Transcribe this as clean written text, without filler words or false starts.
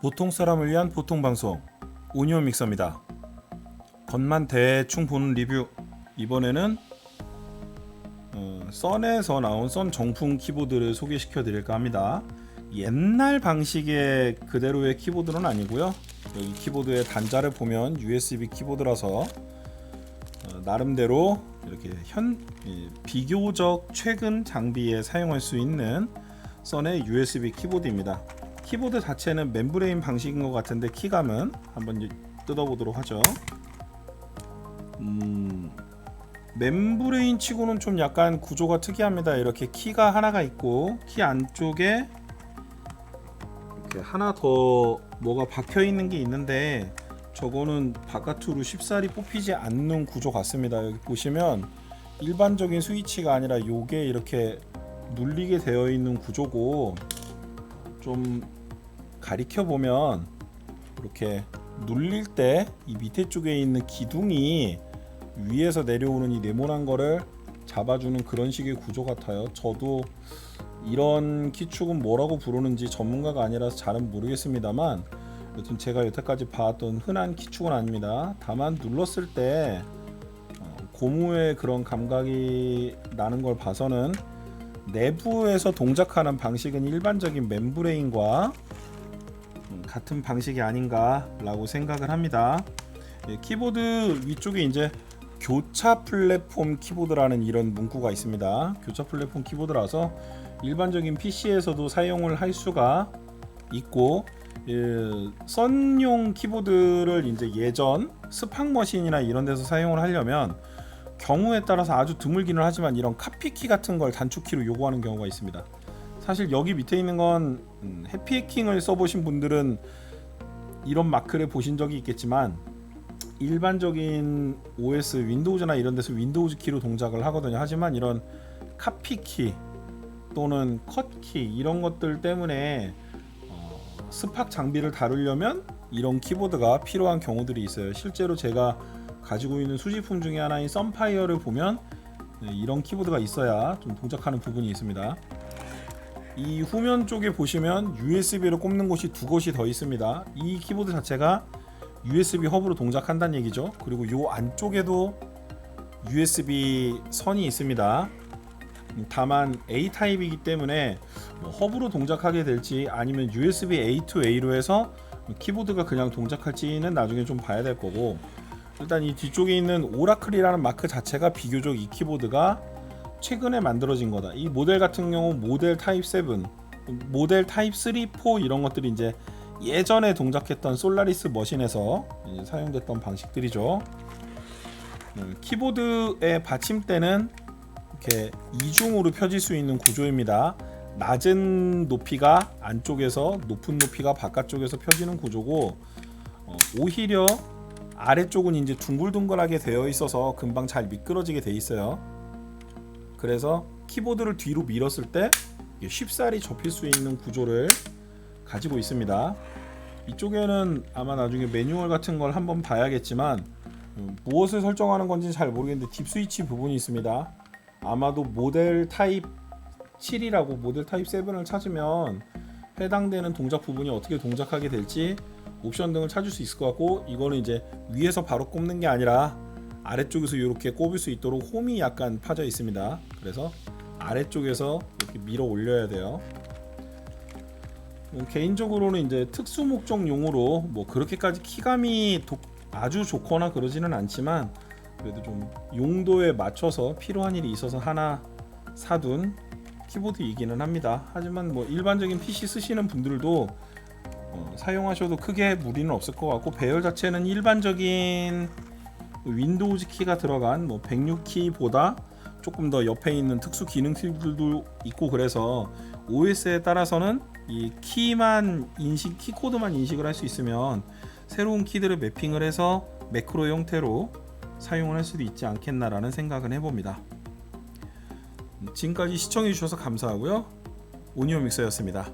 보통 사람을 위한 보통 방송 오니온 믹서입니다. 겉만 대충 보는 리뷰. 이번에는 썬에서 나온 썬 정품 키보드를 소개시켜 드릴까 합니다. 옛날 방식의 그대로의 키보드는 아니고요. 여기 키보드의 단자를 보면 USB 키보드라서 나름대로 이렇게 비교적 최근 장비에 사용할 수 있는 썬의 USB 키보드입니다. 키보드 자체는 멤브레인 방식인 것 같은데 키감은 한번 뜯어보도록 하죠. 멤브레인 치고는 좀 약간 구조가 특이합니다. 이렇게 키가 하나가 있고 키 안쪽에 이렇게 하나 더 뭐가 박혀 있는 게 있는데 저거는 바깥으로 쉽사리 뽑히지 않는 구조 같습니다. 여기 보시면 일반적인 스위치가 아니라 요게 이렇게 눌리게 되어 있는 구조고, 좀 가리켜 보면 이렇게 눌릴 때 이 밑에 쪽에 있는 기둥이 위에서 내려오는 이 네모난 거를 잡아주는 그런 식의 구조 같아요. 저도 이런 키축은 뭐라고 부르는지 전문가가 아니라서 잘은 모르겠습니다만, 여튼 제가 여태까지 봐왔던 흔한 키축은 아닙니다. 다만 눌렀을 때 고무의 그런 감각이 나는 걸 봐서는 내부에서 동작하는 방식은 일반적인 멤브레인과 같은 방식이 아닌가 라고 생각을 합니다. 키보드 위쪽에 이제 교차 플랫폼 키보드라는 이런 문구가 있습니다. 교차 플랫폼 키보드라서 일반적인 PC에서도 사용을 할 수가 있고, 썬용 키보드를 이제 예전 스팍머신이나 이런 데서 사용을 하려면 경우에 따라서 아주 드물기는 하지만 이런 카피키 같은 걸 단축키로 요구하는 경우가 있습니다. 사실 여기 밑에 있는 건 해피해킹을 써보신 분들은 이런 마크를 보신 적이 있겠지만, 일반적인 OS 윈도우즈나 이런 데서 윈도우즈 키로 동작을 하거든요. 하지만 이런 카피키 또는 컷키 이런 것들 때문에 스팍 장비를 다루려면 이런 키보드가 필요한 경우들이 있어요. 실제로 제가 가지고 있는 수집품 중에 하나인 썬파이어를 보면 이런 키보드가 있어야 좀 동작하는 부분이 있습니다. 이 후면 쪽에 보시면 USB를 꼽는 곳이 두 곳이 더 있습니다. 이 키보드 자체가 USB 허브로 동작한다는 얘기죠. 그리고 이 안쪽에도 USB 선이 있습니다. 다만 A 타입이기 때문에 허브로 동작하게 될지 아니면 USB A to A로 해서 키보드가 그냥 동작할지는 나중에 좀 봐야 될 거고, 일단 이 뒤쪽에 있는 오라클이라는 마크 자체가 비교적 이 키보드가 최근에 만들어진 거다. 이 모델 같은 경우 모델 타입 7, 모델 타입 3, 4 이런 것들이 이제 예전에 동작했던 솔라리스 머신에서 사용됐던 방식들이죠. 키보드의 받침대는 이렇게 이중으로 펴질 수 있는 구조입니다. 낮은 높이가 안쪽에서 높은 높이가 바깥쪽에서 펴지는 구조고, 오히려 아래쪽은 이제 둥글둥글하게 되어 있어서 금방 잘 미끄러지게 돼 있어요. 그래서 키보드를 뒤로 밀었을 때 쉽사리 접힐 수 있는 구조를 가지고 있습니다. 이쪽에는 아마 나중에 매뉴얼 같은 걸 한번 봐야겠지만 무엇을 설정하는 건지 잘 모르겠는데 딥 스위치 부분이 있습니다. 아마도 모델 타입 7이라고 모델 타입 7을 찾으면 해당되는 동작 부분이 어떻게 동작하게 될지 옵션 등을 찾을 수 있을 것 같고, 이거는 이제 위에서 바로 꼽는 게 아니라 아래쪽에서 이렇게 꼽을 수 있도록 홈이 약간 파져 있습니다. 그래서 아래쪽에서 이렇게 밀어 올려야 돼요. 개인적으로는 이제 특수 목적용으로 뭐 그렇게까지 키감이 아주 좋거나 그러지는 않지만, 그래도 좀 용도에 맞춰서 필요한 일이 있어서 하나 사둔 키보드이기는 합니다. 하지만 뭐 일반적인 PC 쓰시는 분들도 사용하셔도 크게 무리는 없을 것 같고, 배열 자체는 일반적인 윈도우즈 키가 들어간 뭐 106키보다 조금 더 옆에 있는 특수 기능들도 있고, 그래서 OS에 따라서는 이 키만 키 코드만 인식을 할 수 있으면 새로운 키들을 매핑을 해서 매크로 형태로 사용을 할 수도 있지 않겠나라는 생각을 해봅니다. 지금까지 시청해 주셔서 감사하고요. 오니온 믹서였습니다.